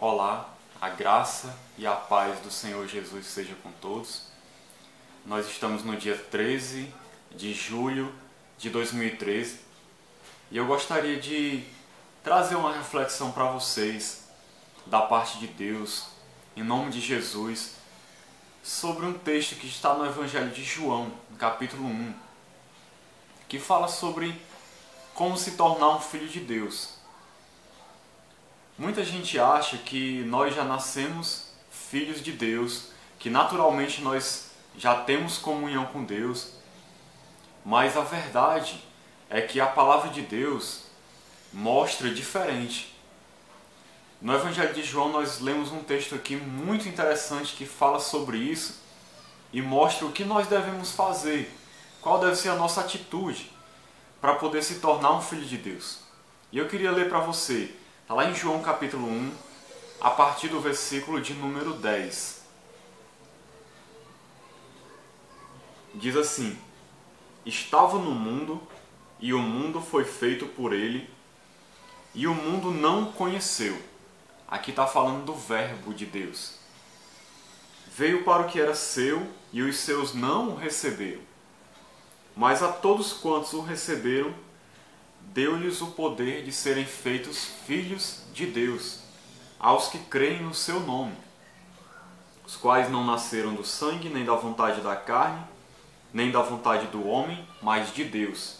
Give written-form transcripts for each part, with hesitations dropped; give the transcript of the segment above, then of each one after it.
Olá, a graça e a paz do Senhor Jesus seja com todos. Nós estamos no dia 13 de julho de 2013 e eu gostaria de trazer uma reflexão para vocês da parte de Deus, em nome de Jesus, sobre um texto que está no Evangelho de João, no capítulo 1, que fala sobre como se tornar um filho de Deus. Muita gente acha que nós já nascemos filhos de Deus, que naturalmente nós já temos comunhão com Deus, mas a verdade é que a palavra de Deus mostra diferente. No Evangelho de João nós lemos um texto aqui muito interessante que fala sobre isso e mostra o que nós devemos fazer, qual deve ser a nossa atitude para poder se tornar um filho de Deus. E eu queria ler para você. Está lá em João capítulo 1, a partir do versículo de número 10. Diz assim: Estava no mundo, e o mundo foi feito por ele, e o mundo não o conheceu. Aqui está falando do verbo de Deus. Veio para o que era seu, e os seus não o receberam. Mas a todos quantos o receberam, deu-lhes o poder de serem feitos filhos de Deus, aos que creem no seu nome, os quais não nasceram do sangue, nem da vontade da carne, nem da vontade do homem, mas de Deus.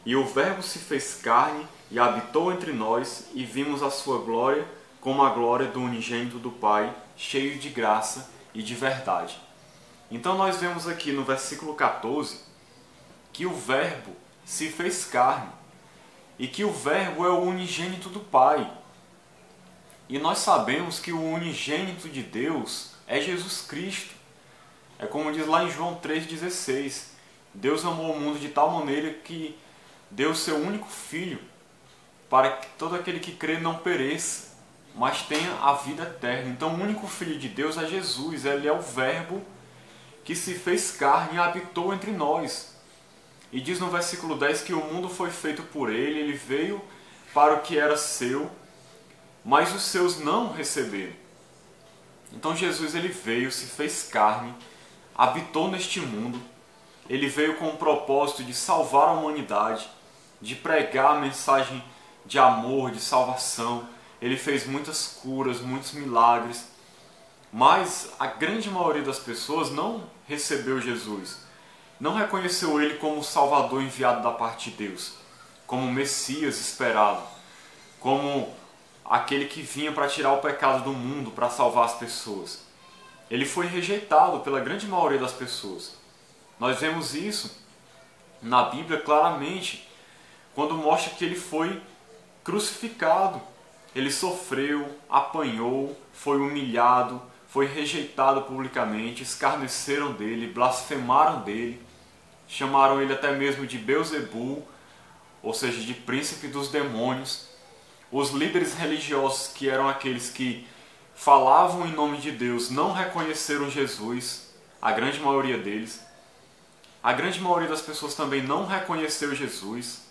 E o Verbo se fez carne e habitou entre nós, e vimos a sua glória como a glória do unigênito do Pai, cheio de graça e de verdade. Então nós vemos aqui no versículo 14 que o Verbo se fez carne, e que o Verbo é o unigênito do Pai. E nós sabemos que o unigênito de Deus é Jesus Cristo. É como diz lá em João 3,16. Deus amou o mundo de tal maneira que deu o seu único Filho, para que todo aquele que crê não pereça, mas tenha a vida eterna. Então o único Filho de Deus é Jesus. Ele é o Verbo que se fez carne e habitou entre nós. E diz no versículo 10 que o mundo foi feito por ele, ele veio para o que era seu, mas os seus não o receberam. Então Jesus ele veio, se fez carne, habitou neste mundo, ele veio com o propósito de salvar a humanidade, de pregar a mensagem de amor, de salvação. Ele fez muitas curas, muitos milagres, mas a grande maioria das pessoas não recebeu Jesus. Não reconheceu ele como o Salvador enviado da parte de Deus, como o Messias esperado, como aquele que vinha para tirar o pecado do mundo, para salvar as pessoas. Ele foi rejeitado pela grande maioria das pessoas. Nós vemos isso na Bíblia claramente, quando mostra que ele foi crucificado. Ele sofreu, apanhou, foi humilhado, foi rejeitado publicamente, escarneceram dele, blasfemaram dele, chamaram ele até mesmo de Beelzebul, ou seja, de príncipe dos demônios. Os líderes religiosos, que eram aqueles que falavam em nome de Deus, não reconheceram Jesus, a grande maioria deles. A grande maioria das pessoas também não reconheceu Jesus.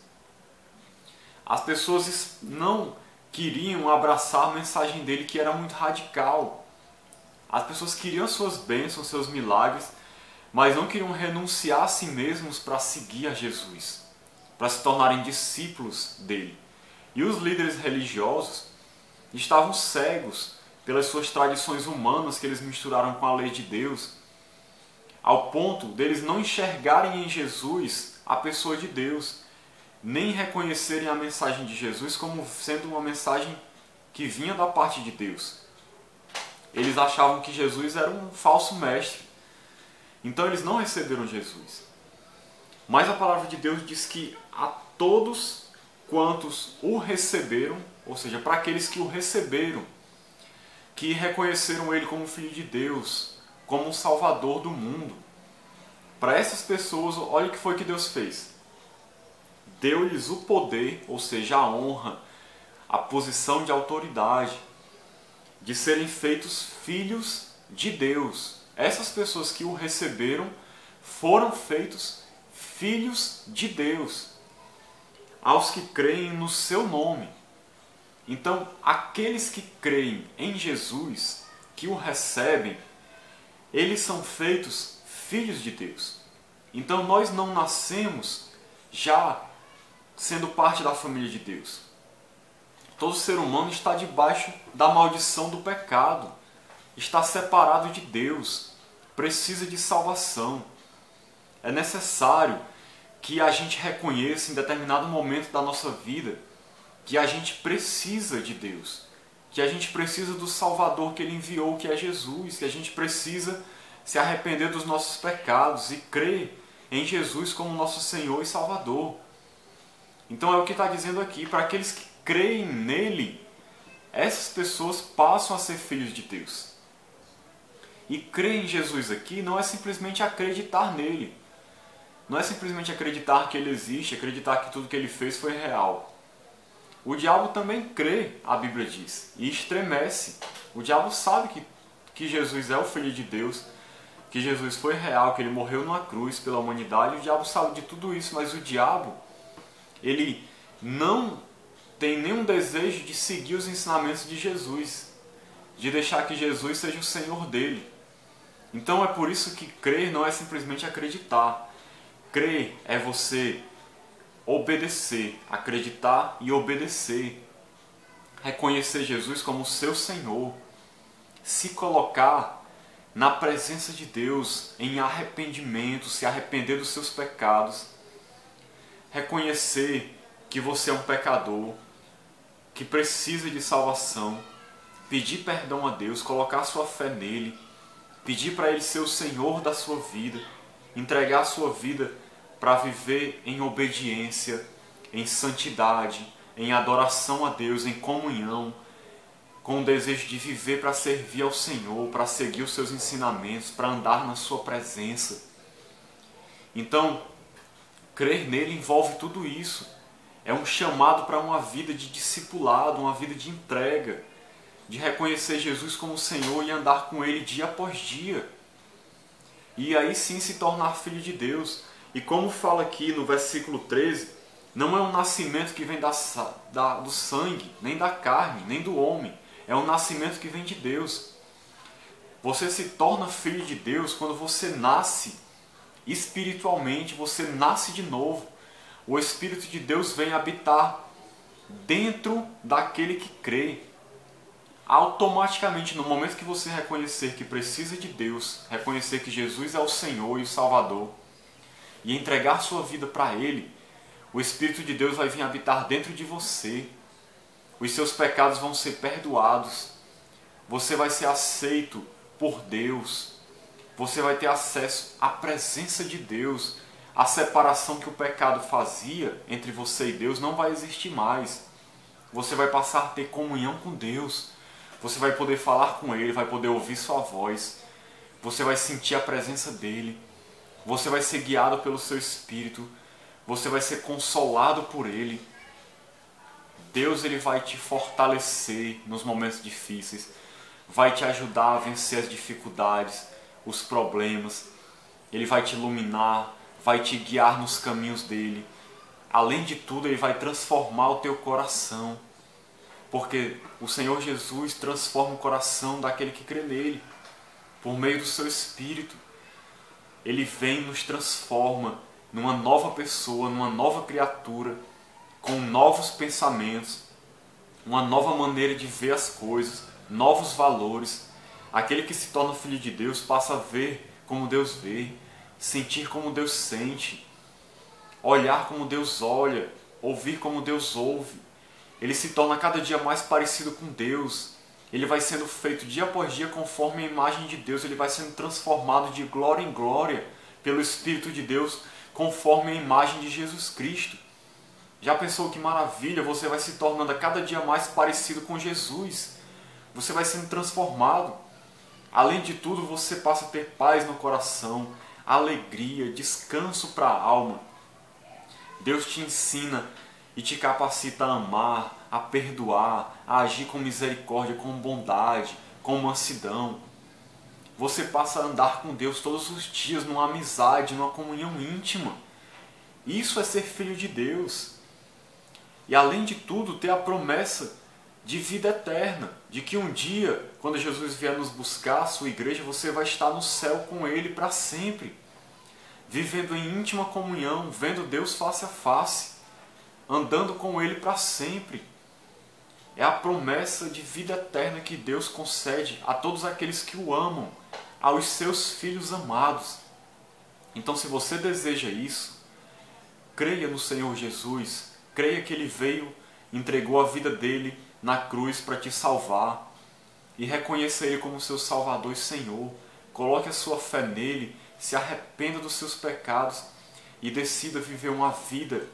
As pessoas não queriam abraçar a mensagem dele, que era muito radical. As pessoas queriam as suas bênçãos, seus milagres, mas não queriam renunciar a si mesmos para seguir a Jesus, para se tornarem discípulos dele. E os líderes religiosos estavam cegos pelas suas tradições humanas que eles misturaram com a lei de Deus, ao ponto deles não enxergarem em Jesus a pessoa de Deus, nem reconhecerem a mensagem de Jesus como sendo uma mensagem que vinha da parte de Deus. Eles achavam que Jesus era um falso mestre. Então eles não receberam Jesus. Mas a palavra de Deus diz que a todos quantos o receberam, ou seja, para aqueles que o receberam, que reconheceram ele como Filho de Deus, como um Salvador do mundo, para essas pessoas, olha o que foi que Deus fez. Deu-lhes o poder, ou seja, a honra, a posição de autoridade, de serem feitos filhos de Deus. Essas pessoas que o receberam foram feitos filhos de Deus, aos que creem no seu nome. Então, aqueles que creem em Jesus, que o recebem, eles são feitos filhos de Deus. Então, nós não nascemos já sendo parte da família de Deus. Todo ser humano está debaixo da maldição do pecado, está separado de Deus, precisa de salvação. É necessário que a gente reconheça em determinado momento da nossa vida que a gente precisa de Deus, que a gente precisa do Salvador que Ele enviou, que é Jesus, que a gente precisa se arrepender dos nossos pecados e crer em Jesus como nosso Senhor e Salvador. Então é o que está dizendo aqui, para aqueles que creem nele, essas pessoas passam a ser filhos de Deus. E crer em Jesus aqui não é simplesmente acreditar nele, não é simplesmente acreditar que ele existe, acreditar que tudo que ele fez foi real. O diabo também crê, a Bíblia diz, e estremece. O diabo sabe que Jesus é o Filho de Deus, que Jesus foi real, que ele morreu numa cruz pela humanidade. O diabo sabe de tudo isso, mas o diabo, ele não tem nenhum desejo de seguir os ensinamentos de Jesus, de deixar que Jesus seja o Senhor dele. Então é por isso que crer não é simplesmente acreditar. Crer é você obedecer, acreditar e obedecer. Reconhecer Jesus como seu Senhor. Se colocar na presença de Deus em arrependimento, se arrepender dos seus pecados. Reconhecer que você é um pecador, que precisa de salvação. Pedir perdão a Deus, colocar sua fé nele. Pedir para Ele ser o Senhor da sua vida. Entregar a sua vida para viver em obediência, em santidade, em adoração a Deus, em comunhão, com o desejo de viver para servir ao Senhor, para seguir os seus ensinamentos, para andar na sua presença. Então, crer nele envolve tudo isso. É um chamado para uma vida de discipulado, uma vida de entrega, de reconhecer Jesus como Senhor e andar com Ele dia após dia. E aí sim se tornar filho de Deus. E como fala aqui no versículo 13, não é um nascimento que vem do sangue, nem da carne, nem do homem. É um nascimento que vem de Deus. Você se torna filho de Deus quando você nasce espiritualmente, você nasce de novo. O Espírito de Deus vem habitar dentro daquele que crê. Automaticamente, no momento que você reconhecer que precisa de Deus, reconhecer que Jesus é o Senhor e o Salvador, e entregar sua vida para Ele, o Espírito de Deus vai vir habitar dentro de você. Os seus pecados vão ser perdoados. Você vai ser aceito por Deus. Você vai ter acesso à presença de Deus. A separação que o pecado fazia entre você e Deus não vai existir mais. Você vai passar a ter comunhão com Deus. Você vai poder falar com Ele, vai poder ouvir sua voz. Você vai sentir a presença dEle. Você vai ser guiado pelo seu Espírito. Você vai ser consolado por Ele. Deus, Ele vai te fortalecer nos momentos difíceis. Vai te ajudar a vencer as dificuldades, os problemas. Ele vai te iluminar, vai te guiar nos caminhos dEle. Além de tudo, Ele vai transformar o teu coração. Porque o Senhor Jesus transforma o coração daquele que crê nele. Por meio do seu Espírito. Ele vem e nos transforma numa nova pessoa, numa nova criatura, com novos pensamentos, uma nova maneira de ver as coisas, novos valores. Aquele que se torna filho de Deus passa a ver como Deus vê, sentir como Deus sente, olhar como Deus olha, ouvir como Deus ouve. Ele se torna cada dia mais parecido com Deus. Ele vai sendo feito dia após dia conforme a imagem de Deus. Ele vai sendo transformado de glória em glória pelo Espírito de Deus, conforme a imagem de Jesus Cristo. Já pensou que maravilha? Você vai se tornando a cada dia mais parecido com Jesus. Você vai sendo transformado. Além de tudo, você passa a ter paz no coração, alegria, descanso para a alma. Deus te ensina e te capacita a amar, a perdoar, a agir com misericórdia, com bondade, com mansidão. Você passa a andar com Deus todos os dias, numa amizade, numa comunhão íntima. Isso é ser filho de Deus. E além de tudo, ter a promessa de vida eterna, de que um dia, quando Jesus vier nos buscar, a sua igreja, você vai estar no céu com Ele para sempre, vivendo em íntima comunhão, vendo Deus face a face, andando com Ele para sempre. É a promessa de vida eterna que Deus concede a todos aqueles que o amam, aos seus filhos amados. Então, se você deseja isso, creia no Senhor Jesus, creia que Ele veio, entregou a vida dele na cruz para te salvar, e reconheça Ele como seu Salvador e Senhor. Coloque a sua fé nele, se arrependa dos seus pecados e decida viver uma vida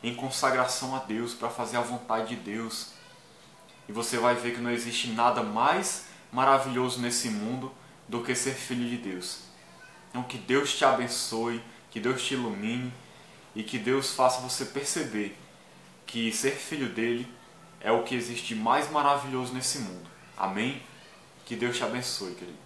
em consagração a Deus, para fazer a vontade de Deus. E você vai ver que não existe nada mais maravilhoso nesse mundo do que ser filho de Deus. Então que Deus te abençoe, que Deus te ilumine e que Deus faça você perceber que ser filho dele é o que existe de mais maravilhoso nesse mundo. Amém? Que Deus te abençoe, querido.